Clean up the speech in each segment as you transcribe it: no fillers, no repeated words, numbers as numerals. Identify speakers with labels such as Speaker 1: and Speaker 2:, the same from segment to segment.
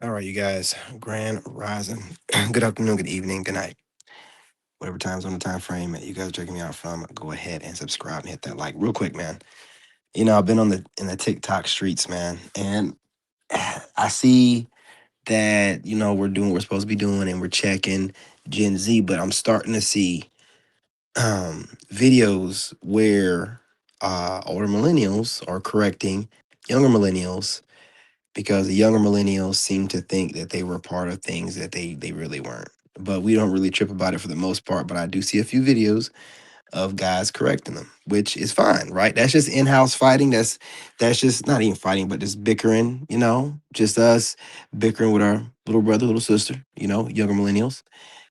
Speaker 1: All right, you guys. Grand rising. Good afternoon, good evening, good night. Whatever time's on the time frame that you guys are checking me out from, go ahead and subscribe and hit that like real quick, man. I've been on the TikTok streets, man, and I see that we're doing what we're supposed to be doing, and we're checking Gen Z, but I'm starting to see videos where older millennials are correcting younger millennials because the younger millennials seem to think that they were part of things that they really weren't. But we don't really trip about it for the most part. But I do see a few videos of guys correcting them, which is fine, right? That's just in-house fighting. That's just not even fighting, but just bickering, just us bickering with our little brother, little sister, younger millennials.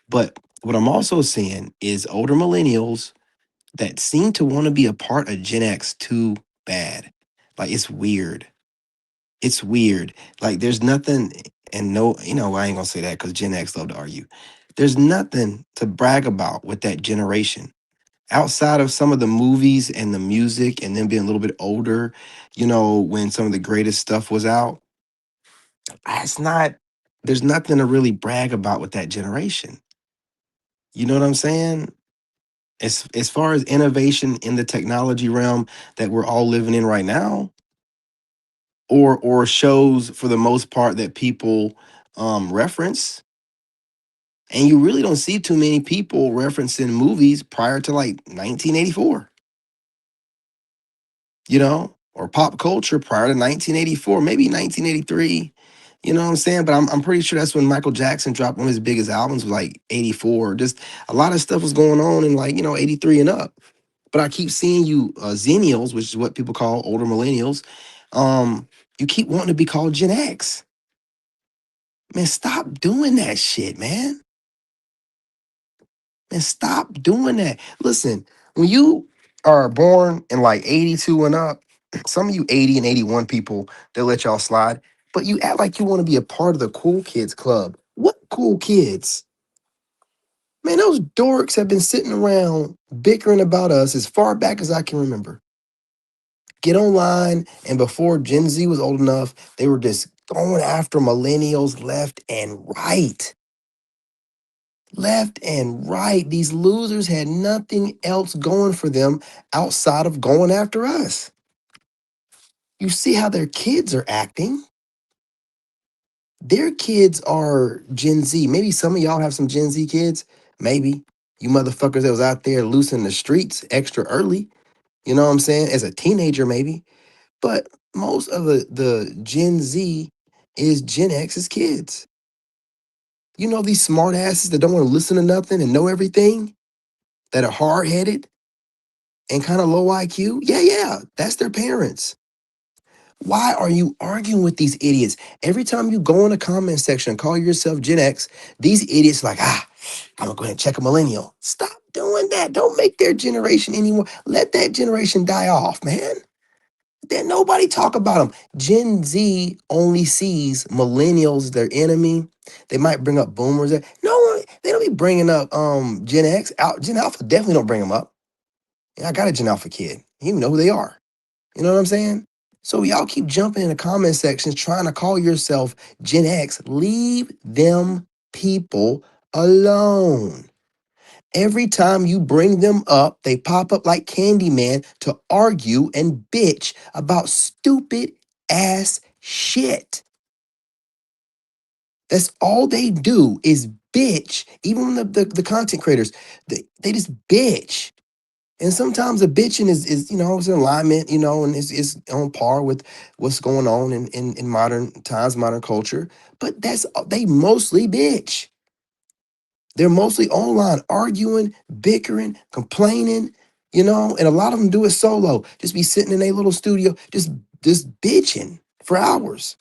Speaker 1: But what I'm also seeing is older millennials that seem to want to be a part of Gen X too bad. Like it's weird. It's weird. Like there's nothing, and no, I ain't gonna say that because Gen X love to argue. There's nothing to brag about with that generation outside of some of the movies and the music and them being a little bit older, when some of the greatest stuff was out. It's not, there's nothing to really brag about with that generation. You know what I'm saying? As far as innovation in the technology realm that we're all living in right now, or shows for the most part that people reference, and you really don't see too many people referencing movies prior to like 1984, or pop culture prior to 1984, maybe 1983. You know what I'm saying? But I'm pretty sure that's when Michael Jackson dropped one of his biggest albums, was like 84. Just a lot of stuff was going on in like, 83 and up. But I keep seeing you Xennials, which is what people call older millennials. You keep wanting to be called Gen X. Man, stop doing that shit, man. Man, stop doing that. Listen, when you are born in like 82 and up, some of you 80 and 81 people, they'll let y'all slide, but you act like you want to be a part of the cool kids club. What cool kids? Man, those dorks have been sitting around bickering about us as far back as I can remember. Get online, and before Gen Z was old enough, they were just going after millennials left and right. Left and right. These losers had nothing else going for them outside of going after us. You see how their kids are acting. Their kids are Gen Z. Maybe some of y'all have some Gen Z kids. Maybe. You motherfuckers that was out there loose in the streets extra early. You know what I'm saying? As a teenager, maybe. But most of the Gen Z is Gen X's kids. You know, these smart asses that don't want to listen to nothing and know everything, that are hard headed and kind of low IQ? Yeah, that's their parents. Why are you arguing with these idiots? Every time you go in the comment section and call yourself Gen X, these idiots like, I'm gonna go ahead and check a millennial. Stop doing that. Don't make their generation anymore. Let that generation die off, man. Then nobody talk about them. Gen Z only sees millennials as their enemy. They might bring up boomers. No, they don't be bringing up Gen X. Gen Alpha definitely don't bring them up. Yeah, I got a Gen Alpha kid. You even know who they are. You know what I'm saying? So y'all keep jumping in the comment sections trying to call yourself Gen X. Leave them people alone. Every time you bring them up, they pop up like Candyman to argue and bitch about stupid ass shit. That's all they do is bitch. Even the content creators, they just bitch. And sometimes the bitching is it's in alignment, and is on par with what's going on in modern times, modern culture. But they mostly bitch. They're mostly online arguing, bickering, complaining, and a lot of them do it solo. Just be sitting in a little studio, just bitching for hours.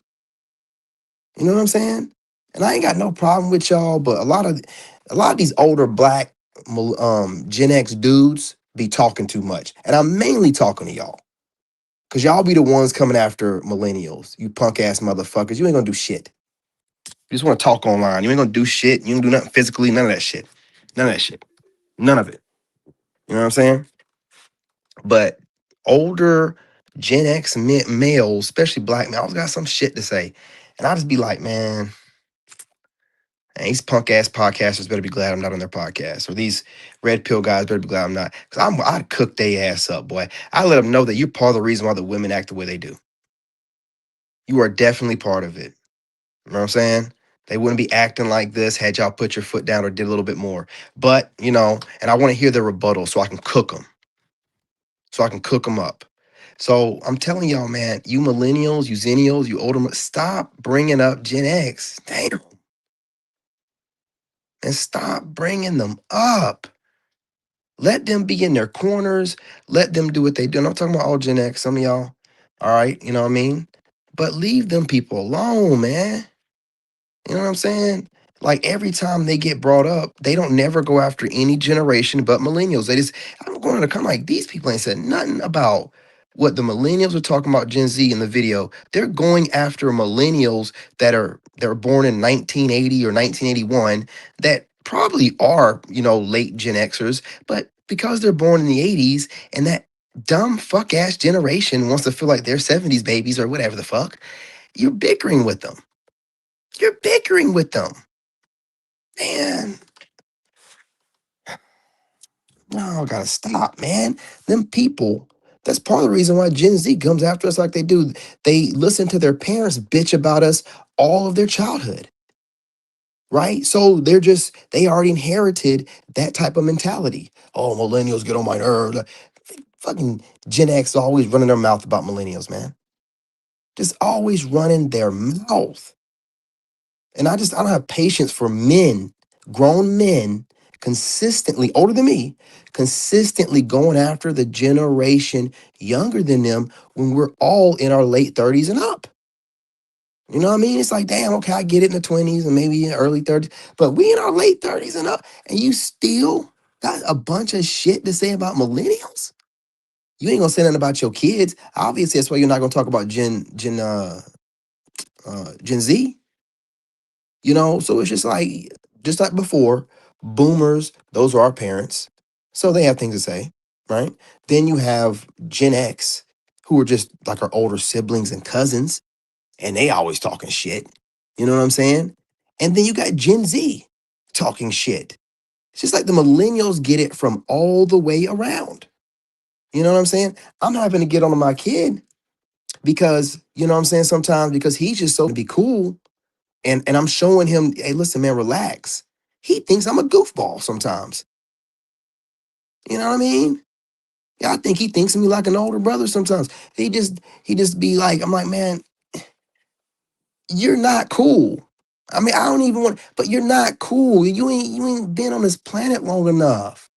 Speaker 1: You know what I'm saying? And I ain't got no problem with y'all, but a lot of these older black Gen X dudes be talking too much. And I'm mainly talking to y'all. Cause y'all be the ones coming after millennials. You punk ass motherfuckers. You ain't gonna do shit. You just wanna talk online. You ain't gonna do shit. You ain't gonna do nothing physically, none of that shit. None of that shit. None of it. You know what I'm saying? But older Gen X males, especially black males, got some shit to say. And I just be like, man, these punk ass podcasters better be glad I'm not on their podcast, or these red pill guys better be glad I'm not, because I'd cook their ass up, boy. I let them know that you're part of the reason why the women act the way they do. You are definitely part of it. You know what I'm saying? They wouldn't be acting like this had y'all put your foot down or did a little bit more. But, and I want to hear their rebuttal so I can cook them, so I can cook them up. So I'm telling y'all, man, you millennials, you Xennials, you older, stop bringing up Gen X. Damn. And stop bringing them up. Let them be in their corners. Let them do what they do. And I'm talking about all Gen X, some of y'all. All right, you know what I mean? But leave them people alone, man. You know what I'm saying? Like every time they get brought up, they don't never go after any generation but millennials. They just, I'm going to come like these people ain't said nothing about what the millennials are talking about Gen Z in the video. They're going after millennials that are born in 1980 or 1981 that probably are, late Gen Xers, but because they're born in the 80s and that dumb fuck ass generation wants to feel like they're 70s babies or whatever the fuck, you're bickering with them. You're bickering with them. Man, no, gotta stop, man. Them people, that's part of the reason why Gen Z comes after us like they do. They listen to their parents bitch about us all of their childhood, right? So they already inherited that type of mentality. Oh, millennials get on my nerves. Fucking Gen X always running their mouth about millennials, man. Just always running their mouth. And I don't have patience for men, grown men, consistently older than me, consistently going after the generation younger than them when we're all in our late 30s and up. You know what I mean? It's like, damn, okay, I get it in the 20s and maybe in the early 30s, but we in our late 30s and up, and you still got a bunch of shit to say about millennials? You ain't gonna say nothing about your kids. Obviously, that's why you're not gonna talk about Gen Z. So it's just like before, boomers, those are our parents. So they have things to say, right? Then you have Gen X, who are just like our older siblings and cousins, and they always talking shit. You know what I'm saying? And then you got Gen Z talking shit. It's just like the millennials get it from all the way around. You know what I'm saying? I'm having to get on to my kid because, you know what I'm saying, sometimes because he's just so to be cool. And I'm showing him, hey, listen, man, relax. He thinks I'm a goofball sometimes. You know what I mean? Yeah, I think he thinks of me like an older brother sometimes. He just be like, I'm like, man, you're not cool. I mean, I don't even want, but you're not cool. You ain't been on this planet long enough.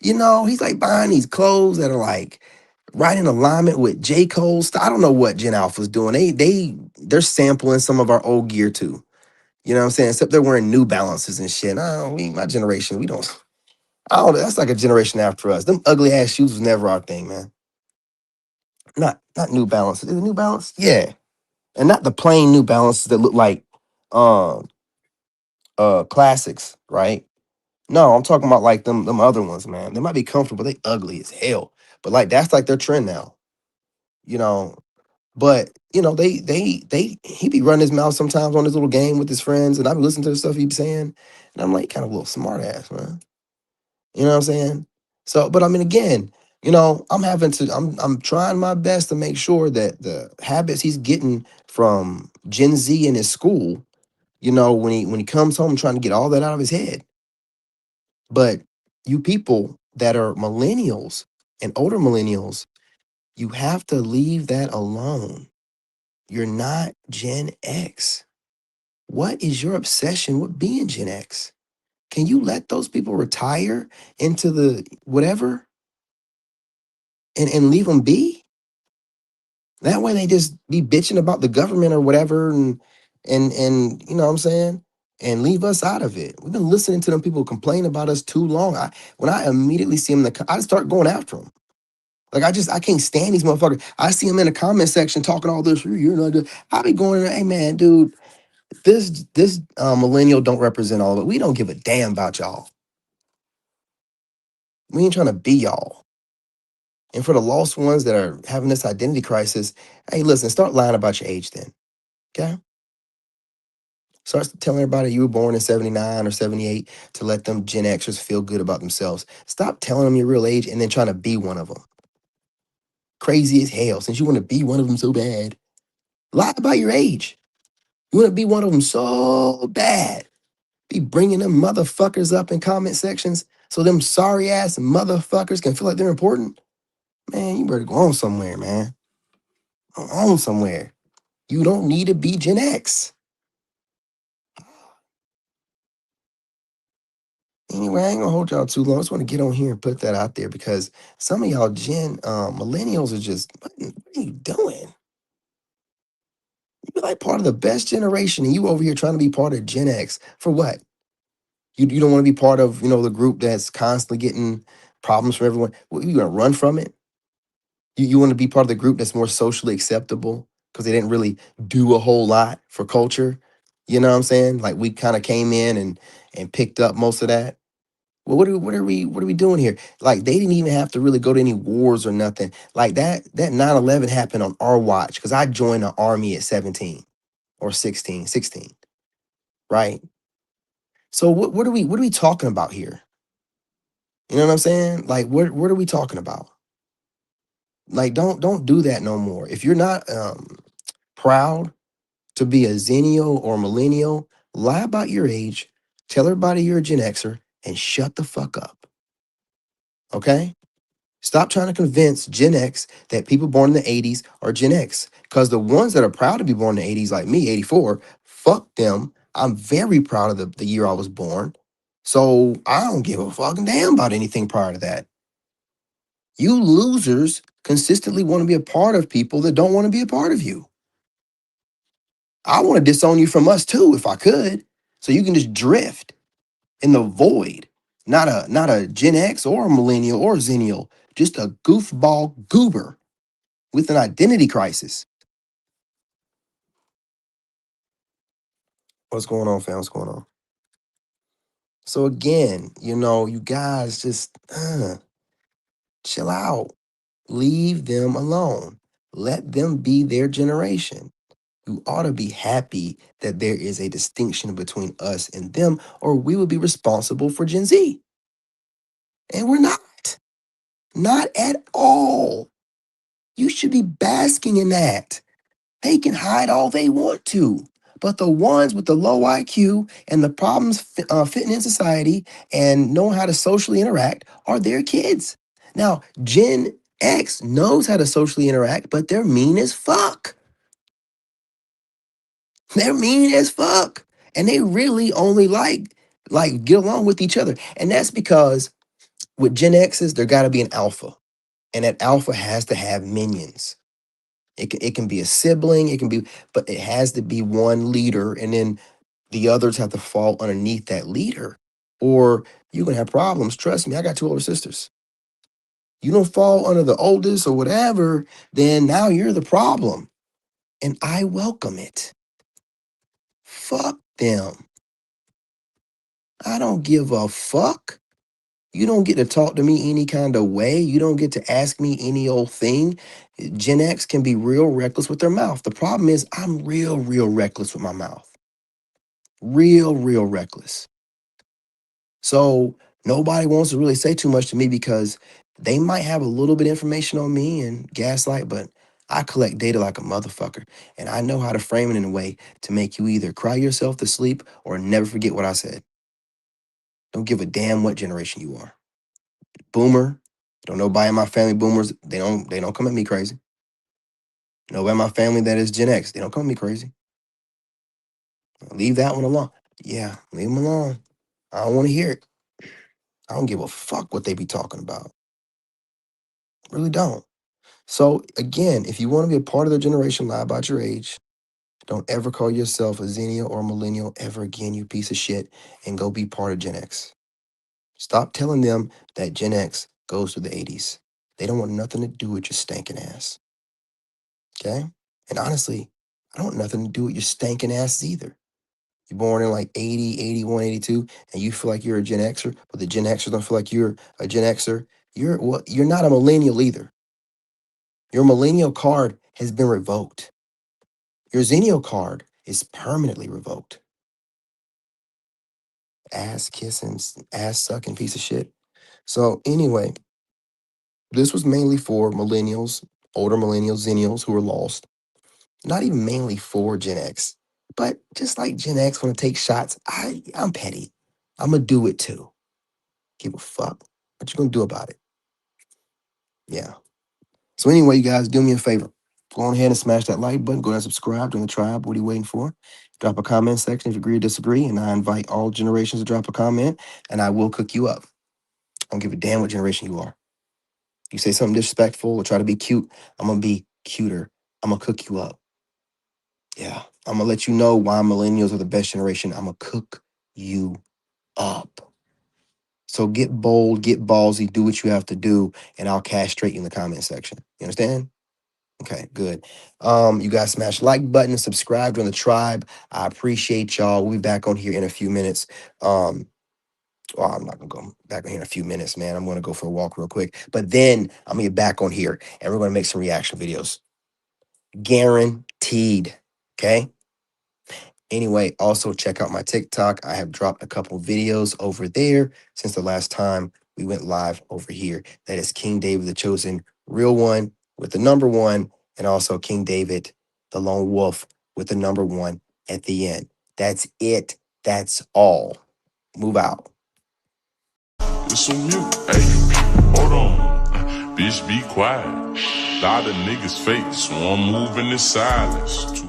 Speaker 1: He's like buying these clothes that are like right in alignment with J. Cole. I don't know what Gen Alpha's doing. They're sampling some of our old gear too. You know what I'm saying? Except they're wearing New Balances and shit. My generation, we don't. I don't. That's like a generation after us. Them ugly ass shoes was never our thing, man. Not New Balances. Is it New Balance? Yeah, and not the plain New Balances that look like um classics, right? No, I'm talking about like them other ones, man. They might be comfortable, they ugly as hell. But like that's like their trend now, you know. But they he be running his mouth sometimes on his little game with his friends, and I be listening to the stuff he be saying, and I'm like kind of a little smart ass, man. You know what I'm saying? So, but I mean, again, I'm trying my best to make sure that the habits he's getting from Gen Z in his school, when he comes home, trying to get all that out of his head. But you people that are millennials and older millennials, you have to leave that alone. You're not Gen X. What is your obsession with being Gen X? Can you let those people retire into the whatever and leave them be? That way they just be bitching about the government or whatever and you know what I'm saying? And leave us out of it. We've been listening to them people complain about us too long. When I immediately see them I just start going after them. Like I can't stand these motherfuckers. I see them in the comment section talking all this. You're not good. I be going, hey man, dude, this millennial don't represent all of it. We don't give a damn about y'all. We ain't trying to be y'all. And for the lost ones that are having this identity crisis, hey, listen, start lying about your age then. Okay? Start telling everybody you were born in 79 or 78 to let them Gen Xers feel good about themselves. Stop telling them your real age and then trying to be one of them. Crazy as hell. Since you want to be one of them so bad, lie about your age. You want to be one of them so bad. Be bringing them motherfuckers up in comment sections so them sorry ass motherfuckers can feel like they're important. Man, you better go on somewhere, man. Go on somewhere. You don't need to be Gen X. Anyway, I ain't gonna hold y'all too long. I just want to get on here and put that out there because some of y'all millennials are just, what are you doing? You're like part of the best generation, and you over here trying to be part of Gen X for what? You don't want to be part of the group that's constantly getting problems from everyone. What, you gonna run from it? You want to be part of the group that's more socially acceptable because they didn't really do a whole lot for culture. You know what I'm saying? Like we kind of came in and picked up most of that. Well, what are we doing here? Like they didn't even have to really go to any wars or nothing. Like that 9/11 happened on our watch because I joined the army at 17 or 16, right? So what are we talking about here? You know what I'm saying? Like what are we talking about? Like don't do that no more. If you're not proud to be a Xennial or millennial, lie about your age, tell everybody you're a Gen Xer, and shut the fuck up. Okay? Stop trying to convince Gen X that people born in the 80s are Gen X. Because the ones that are proud to be born in the 80s, like me, 84, fuck them. I'm very proud of the year I was born. So I don't give a fucking damn about anything prior to that. You losers consistently want to be a part of people that don't want to be a part of you. I want to disown you from us too, if I could. So you can just drift in the void. Not a Gen X or a millennial or a Xennial, just a goofball goober with an identity crisis. What's going on, fam? What's going on? So again, you guys just chill out. Leave them alone. Let them be their generation. You ought to be happy that there is a distinction between us and them, or we would be responsible for Gen Z. And we're not. Not at all. You should be basking in that. They can hide all they want to. But the ones with the low IQ and the problems fitting in society and knowing how to socially interact are their kids. Now, Gen X knows how to socially interact, but they're mean as fuck. They're mean as fuck. And they really only like get along with each other. And that's because with Gen X's, there got to be an alpha. And that alpha has to have minions. It can be a sibling, but it has to be one leader, and then the others have to fall underneath that leader. Or you're gonna have problems. Trust me, I got two older sisters. You don't fall under the oldest or whatever, then now you're the problem. And I welcome it. Fuck them. I don't give a fuck. You don't get to talk to me any kind of way. You don't get to ask me any old thing. Gen X can be real reckless with their mouth. The problem is I'm real reckless with my mouth. Real reckless. So nobody wants to really say too much to me because they might have a little bit of information on me and gaslight, but I collect data like a motherfucker. And I know how to frame it in a way to make you either cry yourself to sleep or never forget what I said. Don't give a damn what generation you are. Boomer. Don't nobody in my family boomers. They don't come at me crazy. Nobody in my family that is Gen X. They don't come at me crazy. Leave that one alone. Yeah, leave them alone. I don't want to hear it. I don't give a fuck what they be talking about. Really don't. So again, if you want to be a part of the generation, lie about your age. Don't ever call yourself a Xennial or a millennial ever again, you piece of shit, and go be part of Gen X. Stop telling them that Gen X goes through the 80s. They don't want nothing to do with your stinking ass. Okay? And honestly, I don't want nothing to do with your stinking ass either. You're born in like 80, 81, 82, and you feel like you're a Gen Xer, but the Gen Xers don't feel like you're a Gen Xer. You're not a millennial either. Your millennial card has been revoked. Your Xennial card is permanently revoked. ass kissing, ass sucking piece of shit. So anyway, this was mainly for millennials, older millennials, Xennials who are lost. Not even mainly for Gen X, but just like Gen X want to take shots, I'm petty. I'm gonna do it too. Give a fuck. What you gonna do about it? Yeah. So anyway, you guys, do me a favor. Go on ahead and smash that like button. Go ahead and subscribe. Join the tribe. What are you waiting for? Drop a comment section if you agree or disagree. And I invite all generations to drop a comment, and I will cook you up. I don't give a damn what generation you are. You say something disrespectful or try to be cute, I'm gonna be cuter. I'm gonna cook you up. Yeah. I'm gonna let you know why millennials are the best generation. I'm gonna cook you up. So get bold, get ballsy, do what you have to do, and I'll castrate you in the comment section. You understand? Okay, good. You guys smash like button, subscribe, join the tribe. I appreciate y'all. We'll be back on here in a few minutes. Well, I'm not gonna go back on here in a few minutes, man. I'm gonna go for a walk real quick. But then I'm gonna get back on here and we're gonna make some reaction videos. Guaranteed. Okay. Anyway, also check out my TikTok. I have dropped a couple videos over there since the last time we went live over here. That is King David the Chosen, real one with the number one, and also King David the Lone Wolf with the number one at the end. That's it. That's all. Move out.
Speaker 2: It's so mute. Hey, hold on. Bitch, be quiet. Lot of niggas fake, so I'm moving in silence.